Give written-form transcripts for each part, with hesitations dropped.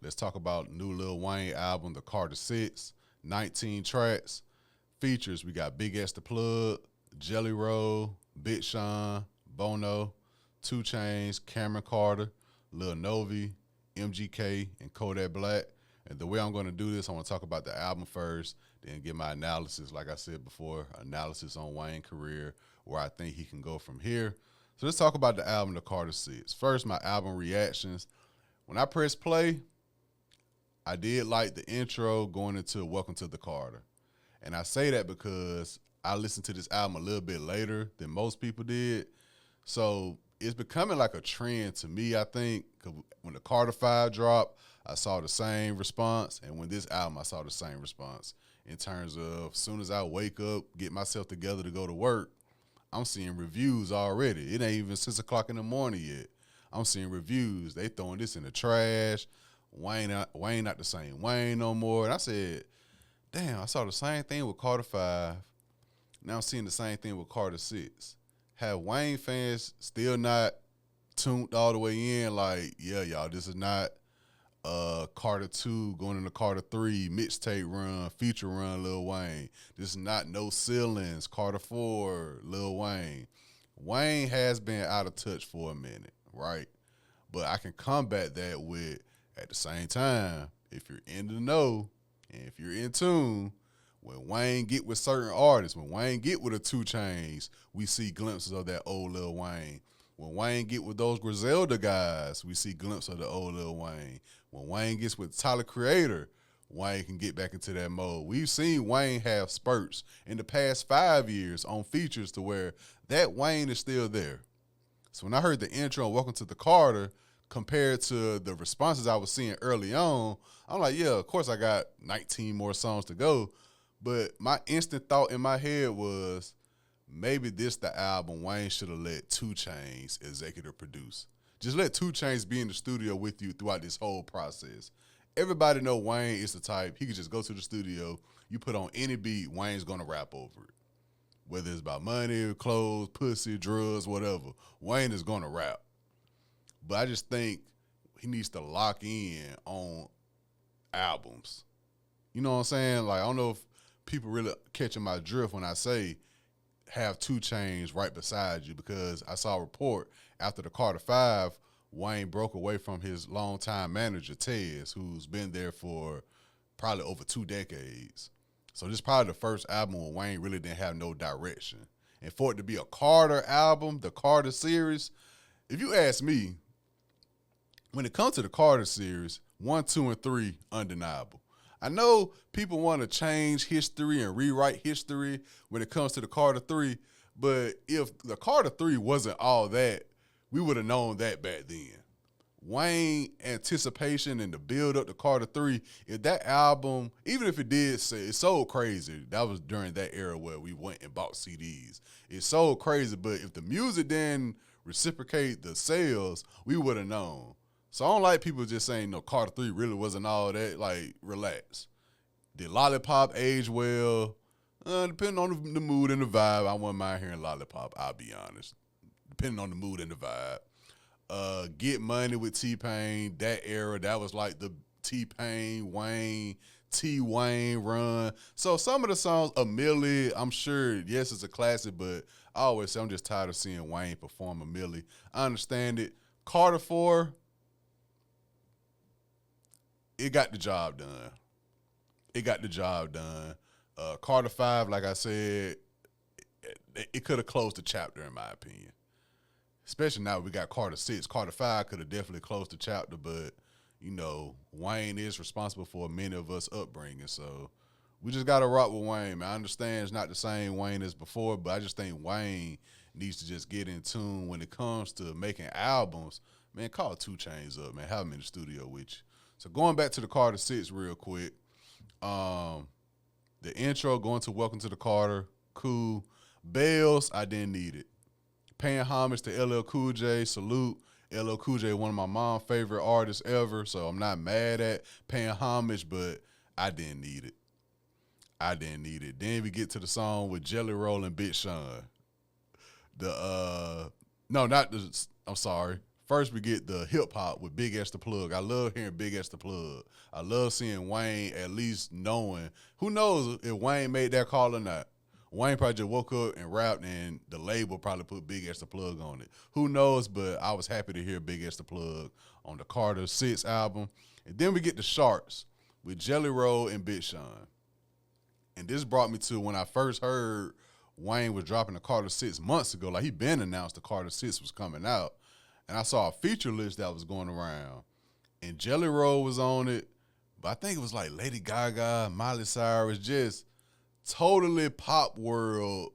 Let's talk about new Lil Wayne album, The Carter 6, 19 tracks. Features, we got Big S the Plug, Jelly Roll, Big Sean, Bono, Two Chainz, Cameron Carter, Lil Novi, MGK, and Kodak Black. And the way I'm going to do this, I want to talk about the album first, then give my analysis, like I said before, analysis on Wayne's career, where I think he can go from here. So let's talk about the album, The Carter 6. First, my album reactions. When I press play, I did like the intro going into Welcome to the Carter. And I say that because I listened to this album a little bit later than most people did. So it's becoming like a trend to me, I think. 'Cause when the Carter 5 dropped, I saw the same response. And when this album, I saw the same response. In terms of as soon as I wake up, get myself together to go to work, I'm seeing reviews already. It ain't even 6 o'clock in the morning yet. I'm seeing reviews. They throwing this in the trash. Wayne not the same Wayne no more. And I said, damn, I saw the same thing with Carter 5. Now I'm seeing the same thing with Carter 6. Have Wayne fans still not tuned all the way in? Like, yeah, y'all, this is not Carter 2 going into Carter 3, mixtape run, feature run, Lil Wayne. This is not No Ceilings, Carter 4, Lil Wayne. Wayne has been out of touch for a minute, right? But I can combat that with, at the same time, if you're in the know and if you're in tune, when Wayne get with certain artists, when Wayne get with the Two Chainz, we see glimpses of that old Lil Wayne. When Wayne get with those Griselda guys, we see glimpses of the old Lil Wayne. When Wayne gets with Tyler Creator, Wayne can get back into that mode. We've seen Wayne have spurts in the past 5 years on features to where that Wayne is still there. So when I heard the intro, Welcome to the Carter, compared to the responses I was seeing early on, I'm like, yeah, of course I got 19 more songs to go. But my instant thought in my head was, maybe this the album Wayne should have let Two Chainz executive produce. Just let Two Chainz be in the studio with you throughout this whole process. Everybody know Wayne is the type, he could just go to the studio, you put on any beat, Wayne's gonna rap over it. Whether it's about money, clothes, pussy, drugs, whatever, Wayne is gonna rap. But I just think he needs to lock in on albums. You know what I'm saying? Like, I don't know if people really catching my drift when I say have Two Chainz right beside you, because I saw a report after the Carter 5, Wayne broke away from his longtime manager, Tez, who's been there for probably over 2 decades. So this is probably the first album where Wayne really didn't have no direction. And for it to be a Carter album, the Carter series, if you ask me, when it comes to the Carter series, 1, 2, and 3, undeniable. I know people want to change history and rewrite history when it comes to the Carter 3, but if the Carter 3 wasn't all that, we would have known that back then. Wayne anticipation and the build up to Carter 3, if that album, even if it did say, it sold crazy. That was during that era where we went and bought CDs. It sold crazy, but if the music didn't reciprocate the sales, we would have known. So I don't like people just saying, no, Carter 3 really wasn't all that. Like, relax. Did Lollipop age well? Depending on the mood and the vibe, I wouldn't mind hearing Lollipop, I'll be honest. Depending on the mood and the vibe. Get Money with T-Pain, that era, that was like the T-Pain, Wayne, T-Wayne run. So some of the songs, A Milli, I'm sure, yes, it's a classic, but I always say I'm just tired of seeing Wayne perform A Milli. I understand it. Carter 4, it got the job done. It got the job done. Carter 5, like I said, it could have closed the chapter, in my opinion. Especially now we got Carter 6. Carter 5 could have definitely closed the chapter, but, you know, Wayne is responsible for many of us upbringing. So we just got to rock with Wayne, man. I understand it's not the same Wayne as before, but I just think Wayne needs to just get in tune when it comes to making albums. Man, call Two Chainz up, man. Have him in the studio with you. So going back to the Carter 6 real quick, the intro going to Welcome to the Carter, cool. Bells, I didn't need it. Paying homage to LL Cool J, salute. LL Cool J, one of my mom's favorite artists ever, so I'm not mad at paying homage, but I didn't need it. I didn't need it. Then we get to the song with Jelly Roll and Big Sean. I'm sorry. First, we get the hip hop with Big S the Plug. I love hearing Big S the Plug. I love seeing Wayne at least knowing. Who knows if Wayne made that call or not? Wayne probably just woke up and rapped, and the label probably put Big S the Plug on it. Who knows? But I was happy to hear Big S the Plug on the Carter 6 album. And then we get the Sharks with Jelly Roll and Big Sean. And this brought me to when I first heard Wayne was dropping the Carter 6 months ago. Like, he been announced the Carter 6 was coming out. And I saw a feature list that was going around. And Jelly Roll was on it. But I think it was like Lady Gaga, Miley Cyrus, just totally pop world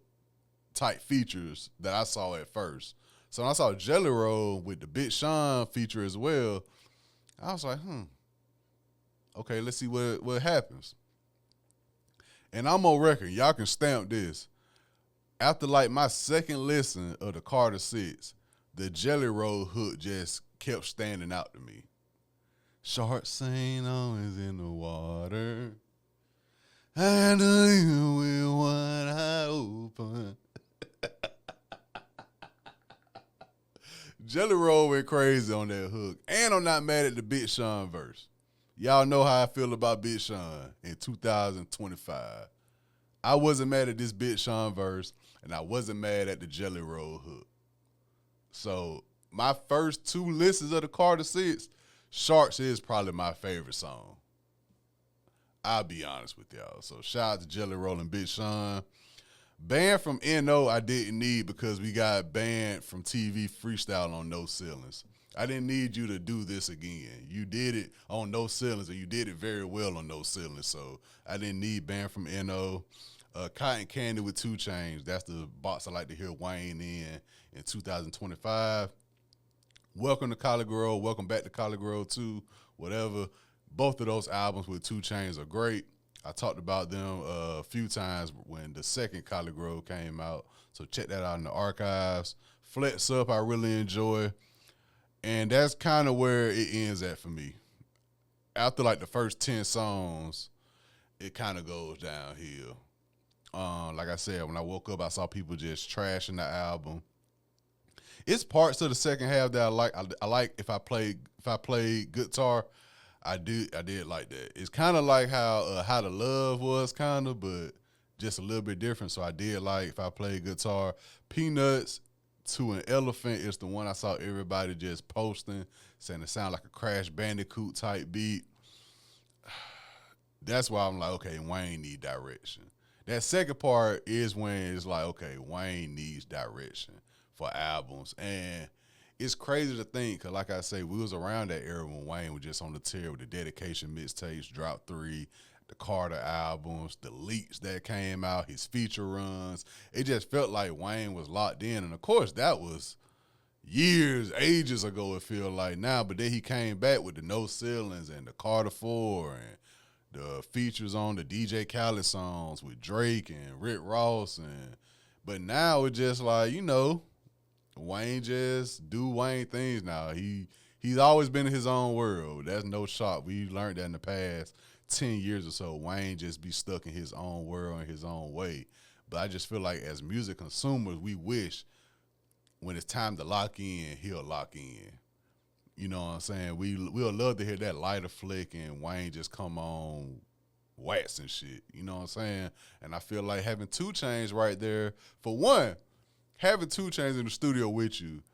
type features that I saw at first. So when I saw Jelly Roll with the Big Sean feature as well, I was like, okay, let's see what happens. And I'm on record. Y'all can stamp this. After like my second listen of the Carter 6, the Jelly Roll hook just kept standing out to me. Sharks ain't always in the water. I know you with one eye open. Jelly Roll went crazy on that hook. And I'm not mad at the Big Sean verse. Y'all know how I feel about Big Sean in 2025. I wasn't mad at this Big Sean verse, and I wasn't mad at the Jelly Roll hook. So my first two listens of the Carter 6, Sharks is probably my favorite song. I'll be honest with y'all. So shout out to Jelly Roll and Big Sean. Banned from NO I didn't need because we got banned from TV freestyle on No Ceilings. I didn't need you to do this again. You did it on No Ceilings, and you did it very well on No Ceilings. So I didn't need banned from NO. Cotton Candy with 2 Chainz. That's the box I like to hear Wayne in 2025. Welcome to Collard Grove. Welcome back to Collard Grove 2. Whatever. Both of those albums with 2 Chainz are great. I talked about them a few times when the second Collard Grove came out. So check that out in the archives. Flex Up, I really enjoy. And that's kind of where it ends at for me. After like the first 10 songs, it kind of goes downhill. Like I said, when I woke up, I saw people just trashing the album. It's parts of the second half that I like. I like if I play guitar. I did like that. It's kind of like how the Love was kind of, but just a little bit different. So I did like if I played guitar. Peanuts to an Elephant is the one I saw everybody just posting, saying it sounded like a Crash Bandicoot type beat. That's why I'm like, okay, Wayne need direction. That second part is when it's like, okay, Wayne needs direction for albums. And it's crazy to think, because like I say, we was around that era when Wayne was just on the tear with the Dedication mixtapes, Drop 3, the Carter albums, the leaks that came out, his feature runs. It just felt like Wayne was locked in. And, of course, that was years, ages ago it feel like now. But then he came back with the No Ceilings and the Carter 4 and the features on the DJ Khaled songs with Drake and Rick Ross. But now it's just like, Wayne just do Wayne things now. He's always been in his own world. That's no shock. We learned that in the past 10 years or so. Wayne just be stuck in his own world in his own way. But I just feel like as music consumers, we wish when it's time to lock in, he'll lock in. You know what I'm saying? We'll love to hear that lighter flick and Wayne just come on wax and shit. You know what I'm saying? And I feel like having 2 Chainz right there, for one, having 2 Chainz in the studio with you,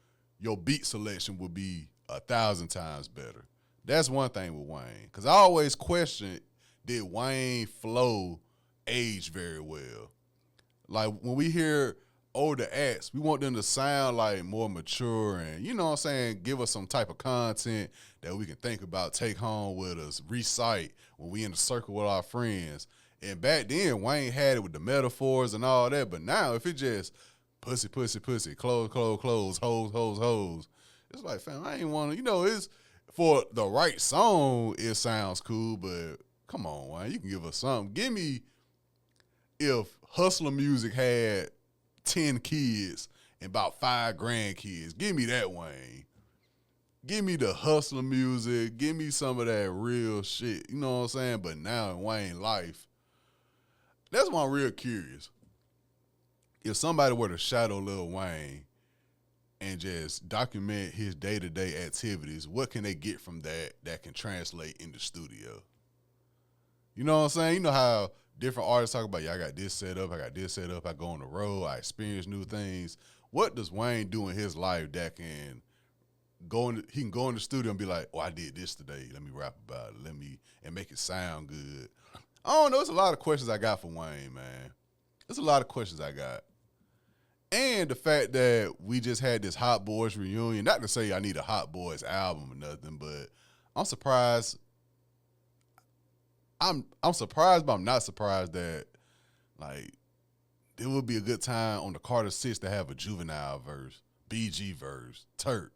your beat selection would be 1,000 times better. That's one thing with Wayne. Because I always question, did Wayne flow age very well? Like, when we hear older acts, we want them to sound like more mature and, you know what I'm saying, give us some type of content that we can think about, take home with us, recite when we in the circle with our friends. And back then, Wayne had it with the metaphors and all that. But now, if it just pussy, pussy, pussy, clothes, clothes, clothes, hoes, hoes, hoes, it's like, fam, I ain't want to, it's for the right song, it sounds cool, but come on, Wayne, you can give us something. Give me, if Hustler Music had 10 kids and about 5 grandkids, give me that, Wayne. Give me the Hustler Music. Give me some of that real shit. You know what I'm saying? But now in Wayne's life, that's why I'm real curious. If somebody were to shadow Lil Wayne, and just document his day-to-day activities. What can they get from that can translate in the studio? You know what I'm saying? You know how different artists talk about, yeah, I got this set up, I got this set up, I go on the road, I experience new things. What does Wayne do in his life that can he can go in the studio and be like, oh, I did this today. Let me rap about it. And make it sound good. I don't know. It's a lot of questions I got for Wayne, man. There's a lot of questions I got. And the fact that we just had this Hot Boys reunion, not to say I need a Hot Boys album or nothing, but I'm surprised. I'm surprised, but I'm not surprised that, like, it would be a good time on the Carter 6 to have a Juvenile verse, BG verse, Turk.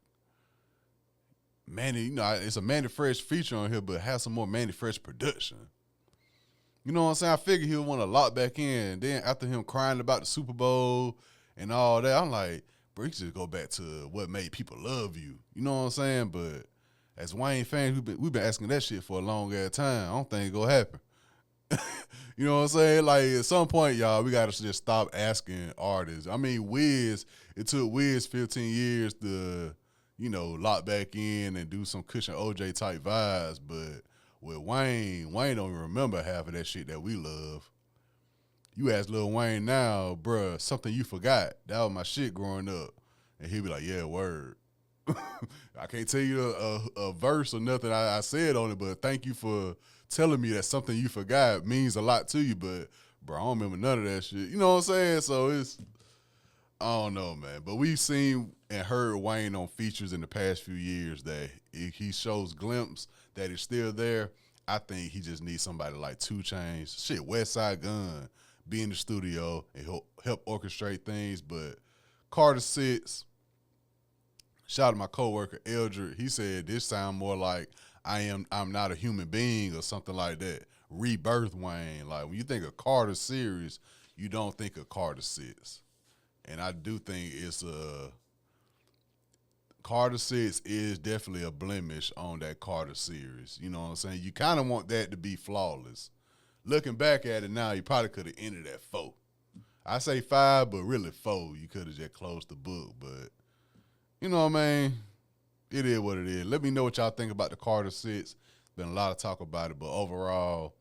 Manny, it's a Manny Fresh feature on here, but have some more Manny Fresh production. You know what I'm saying? I figured he would want to lock back in. Then after him crying about the Super Bowl and all that, I'm like, bro, you just go back to what made people love you. You know what I'm saying? But as Wayne fans, we've been asking that shit for a long ass time. I don't think it's gonna happen. You know what I'm saying? Like, at some point, y'all, we gotta just stop asking artists. I mean, Wiz, it took Wiz 15 years to, lock back in and do some Cushion OJ type vibes, but with Wayne don't even remember half of that shit that we love. You ask Lil Wayne now, bruh, something you forgot. That was my shit growing up. And he'll be like, yeah, word. I can't tell you a verse or nothing I said on it, but thank you for telling me that something you forgot means a lot to you, but, bro, I don't remember none of that shit. You know what I'm saying? So I don't know, man. But we've seen and heard Wayne on features in the past few years that he shows glimpse that it's still there. I think he just needs somebody like 2 Chainz. Shit, Westside Gunn be in the studio and help orchestrate things. But Carter 6, shout out to my coworker Eldred. He said this sound more like I'm not a human being or something like that. Rebirth Wayne. Like, when you think of Carter series, you don't think of Carter 6. And I do think Carter 6 is definitely a blemish on that Carter series. You know what I'm saying? You kind of want that to be flawless. Looking back at it now, you probably could have ended at 4. I say 5, but really 4. You could have just closed the book. But, you know what I mean? It is what it is. Let me know what y'all think about the Carter 6. Been a lot of talk about it, but overall,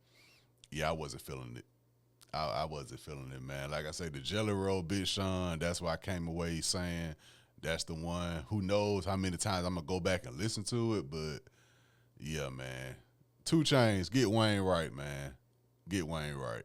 yeah, I wasn't feeling it. I wasn't feeling it, man. Like I say, the Jelly Roll, Big Sean, that's why I came away saying that's the one. Who knows how many times I'm going to go back and listen to it, but yeah, man. 2 Chainz, get Wayne right, man. Get Wayne right.